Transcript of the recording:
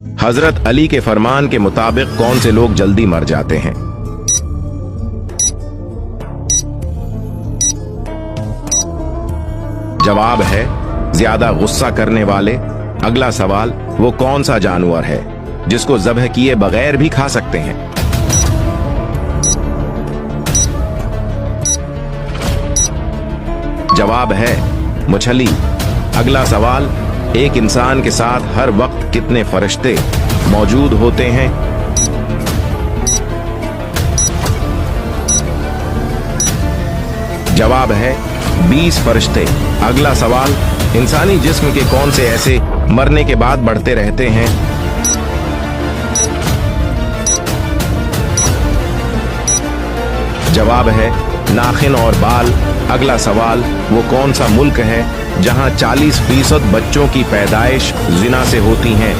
हजरत अली के फरमान के मुताबिक कौन से लोग जल्दी मर जाते हैं? जवाब है ज्यादा गुस्सा करने वाले। अगला सवाल, वो कौन सा जानवर है जिसको ज़ब्ह किए बगैर भी खा सकते हैं? जवाब है मछली। अगला सवाल, एक इंसान के साथ हर वक्त कितने फरिश्ते मौजूद होते हैं? जवाब है 20 फरिश्ते। अगला सवाल, इंसानी जिस्म के कौन से ऐसे मरने के बाद बढ़ते रहते हैं? जवाब है नाखिन और बाल। अगला सवाल, वो कौन सा मुल्क है जहां 40% बच्चों की पैदाइश जिना से होती हैं?